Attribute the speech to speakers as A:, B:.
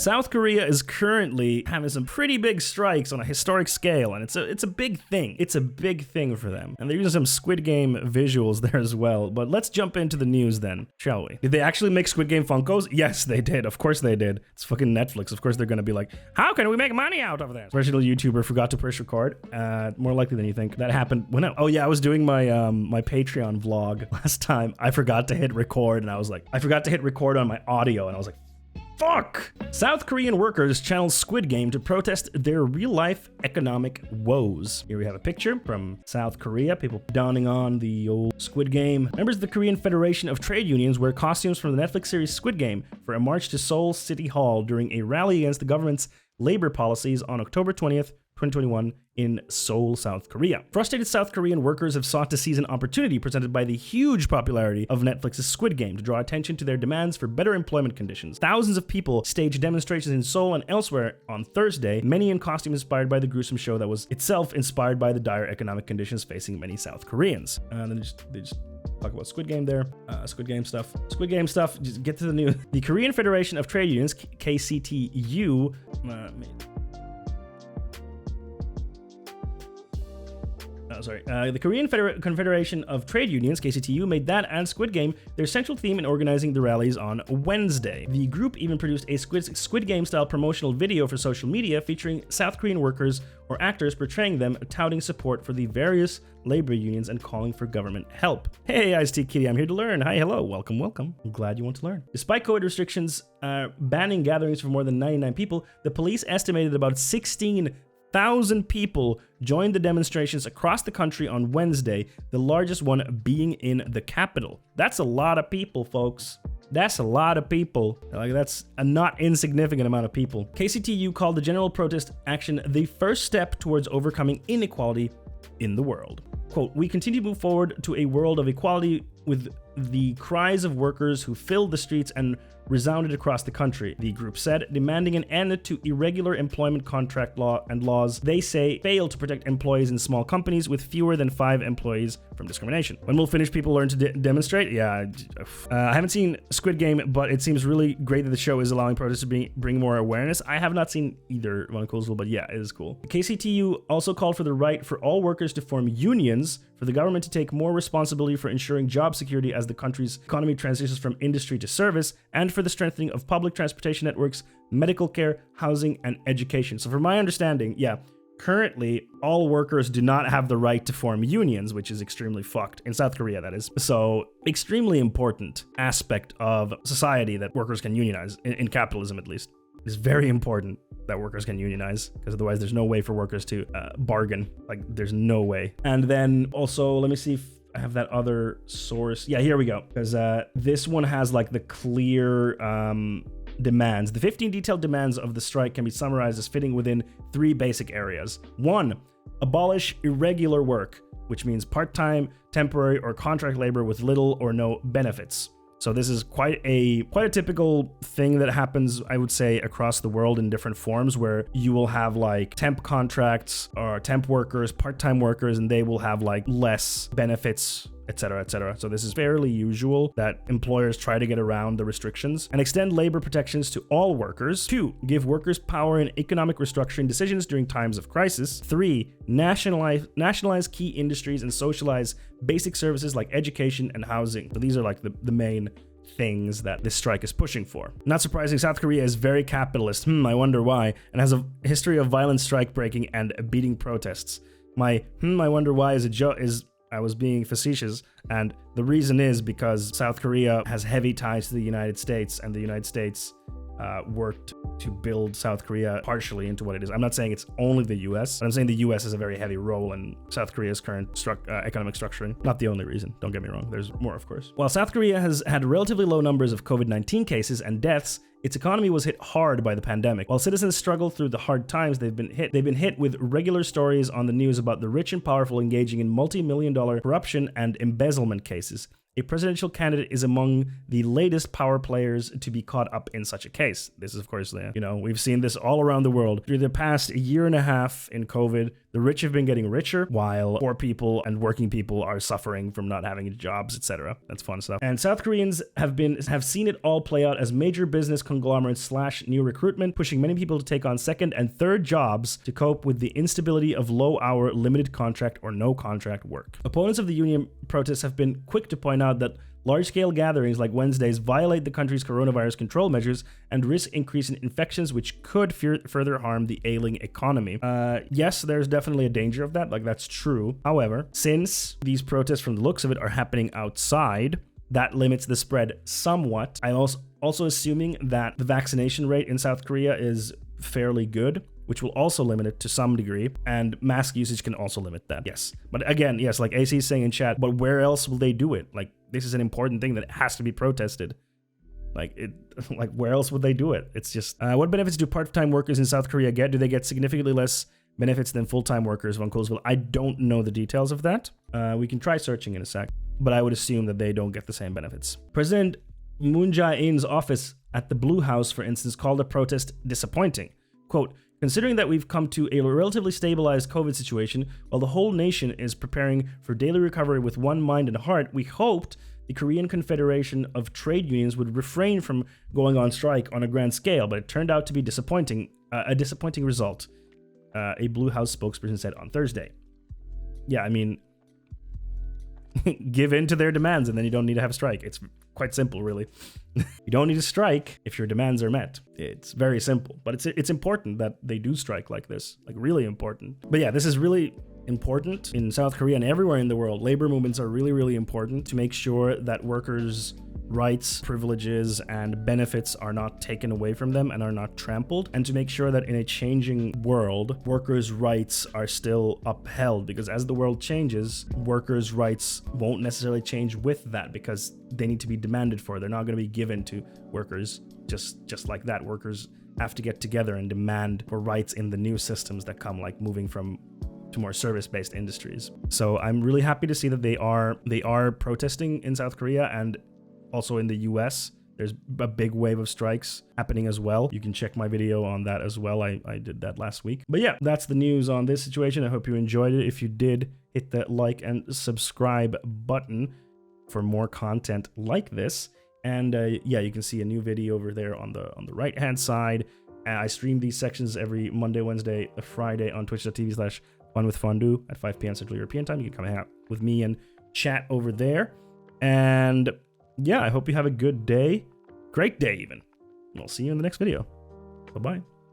A: South Korea is currently having some pretty big strikes on a historic scale, and it's a big thing. It's a big thing for them. And they're using some Squid Game visuals there as well. But let's jump into the news then, shall we? Did they actually make Squid Game Funkos? Yes, they did. Of course they did. It's fucking Netflix. Of course they're gonna be like, how can we make money out of this? Original YouTuber forgot to push record. More likely than you think. That happened when oh yeah, I was doing my my Patreon vlog last time. I forgot to hit record, and I was like, I forgot to hit record on my audio, and I was like, fuck! South Korean workers channel Squid Game to protest their real-life economic woes. Here we have a picture from South Korea, people donning on the old Squid Game. Members of the Korean Federation of Trade Unions wear costumes from the Netflix series Squid Game for a march to Seoul City Hall during a rally against the government's labor policies on October 20th, 2021 in Seoul, South Korea. Frustrated South Korean workers have sought to seize an opportunity presented by the huge popularity of Netflix's Squid Game to draw attention to their demands for better employment conditions. Thousands of people staged demonstrations in Seoul and elsewhere on Thursday, many in costume inspired by the gruesome show that was itself inspired by the dire economic conditions facing many South Koreans. And then they just talk about Squid Game there. Squid Game stuff. Just get to the news. The Korean Federation of Trade Unions, KCTU, the Korean Confederation of Trade Unions, KCTU, made that and Squid Game their central theme in organizing the rallies on Wednesday. The group even produced a Squid Game-style promotional video for social media featuring South Korean workers or actors portraying them, touting support for the various labor unions and calling for government help. Hey, Ice-T Kitty, I'm here to learn. Hi, hello, welcome. I'm glad you want to learn. Despite COVID restrictions banning gatherings for more than 99 people, the police estimated about 16,000 people joined the demonstrations across the country on Wednesday, the largest one being in the capital. That's a lot of people, folks. That's a lot of people. Like, that's a not insignificant amount of people. KCTU called the general protest action the first step towards overcoming inequality in the world. Quote, we continue to move forward to a world of equality with the cries of workers who filled the streets and resounded across the country, the group said, demanding an end to irregular employment contract law and laws they say fail to protect employees in small companies with fewer than 5 employees from discrimination. When will Finnish people learn to demonstrate? Yeah, I haven't seen Squid Game, but it seems really great that the show is allowing protests to bring more awareness. I have not seen either one of Coolsville, but yeah, it is cool. KCTU also called for the right for all workers to form unions, for the government to take more responsibility for ensuring job security as the country's economy transitions from industry to service, and for the strengthening of public transportation networks, medical care, housing, and education. So from my understanding, yeah, currently all workers do not have the right to form unions, which is extremely fucked. In South Korea, that is. So extremely important aspect of society that workers can unionize, in capitalism at least. It's very important that workers can unionize, because otherwise there's no way for workers to bargain. Like, there's no way. And then also, let me see if I have that other source. Yeah, here we go. Because this one has like the clear demands. The 15 detailed demands of the strike can be summarized as fitting within 3 basic areas. 1, abolish irregular work, which means part-time, temporary, or contract labor with little or no benefits. So this is quite a typical thing that happens, I would say, across the world in different forms, where you will have like temp contracts or temp workers, part-time workers, and they will have like less benefits, etc., etc. So this is fairly usual that employers try to get around the restrictions and extend labor protections to all workers. 2, give workers power in economic restructuring decisions during times of crisis. 3, nationalize key industries and socialize basic services like education and housing. So these are like the main things that this strike is pushing for. Not surprising, South Korea is very capitalist. I wonder why, and has a history of violent strike breaking and beating protests. My I wonder why is a joke. I was being facetious, and the reason is because South Korea has heavy ties to the United States, and the United States worked to build South Korea partially into what it is. I'm not saying it's only the US, but I'm saying the US has a very heavy role in South Korea's current economic structuring. Not the only reason, don't get me wrong, there's more, of course. While South Korea has had relatively low numbers of COVID-19 cases and deaths, its economy was hit hard by the pandemic. While citizens struggle through the hard times they've been hit with regular stories on the news about the rich and powerful engaging in multi-million-dollar corruption and embezzlement cases. a presidential candidate is among the latest power players to be caught up in such a case. This is, of course, we've seen this all around the world. Through the past year and a half in COVID, the rich have been getting richer while poor people and working people are suffering from not having jobs, etc. That's fun stuff. And South Koreans have seen it all play out as major business conglomerates / new recruitment, pushing many people to take on second and third jobs to cope with the instability of low-hour, limited contract or no contract work. Opponents of the union protests have been quick to point out that large-scale gatherings like Wednesday's violate the country's coronavirus control measures and risk increasing infections, which could further harm the ailing economy. Yes, there's definitely a danger of that. Like, that's true. However, since these protests, from the looks of it, are happening outside, that limits the spread somewhat. I'm also assuming that the vaccination rate in South Korea is fairly good, which will also limit it to some degree, and mask usage can also limit that. Yes. But again, yes, like AC is saying in chat, but where else will they do it? Like, this is an important thing that has to be protested. Like, where else would they do it? It's just, what benefits do part-time workers in South Korea get? Do they get significantly less benefits than full-time workers von Coolsville? I don't know the details of that. We can try searching in a sec, but I would assume that they don't get the same benefits. President Moon Jae-in's office at the Blue House, for instance, called the protest disappointing. Quote, considering that we've come to a relatively stabilized COVID situation, while the whole nation is preparing for daily recovery with one mind and heart, we hoped the Korean Confederation of Trade Unions would refrain from going on strike on a grand scale, but it turned out to be a disappointing result, a Blue House spokesperson said on Thursday. Yeah, I mean, give in to their demands and then you don't need to have a strike. It's quite simple, really. You don't need to strike if your demands are met. It's very simple, but it's important that they do strike like this, like really important. But yeah, this is really important in South Korea and everywhere in the world. Labor movements are really, really important to make sure that workers' rights, privileges, and benefits are not taken away from them and are not trampled, and to make sure that in a changing world, workers' rights are still upheld, because as the world changes, workers' rights won't necessarily change with that because they need to be demanded for. They're not going to be given to workers just like that. Workers have to get together and demand for rights in the new systems that come, like moving to more service-based industries. So I'm really happy to see that they are protesting in South Korea, and also in the US, there's a big wave of strikes happening as well. You can check my video on that as well. I did that last week. But yeah, that's the news on this situation. I hope you enjoyed it. If you did, hit that like and subscribe button for more content like this. And yeah, you can see a new video over there on the right-hand side. I stream these sections every Monday, Wednesday, Friday on twitch.tv/funwithfondue at 5 p.m. Central European time. You can come hang out with me and chat over there. And yeah, I hope you have a good day. Great day, even. We'll see you in the next video. Bye-bye.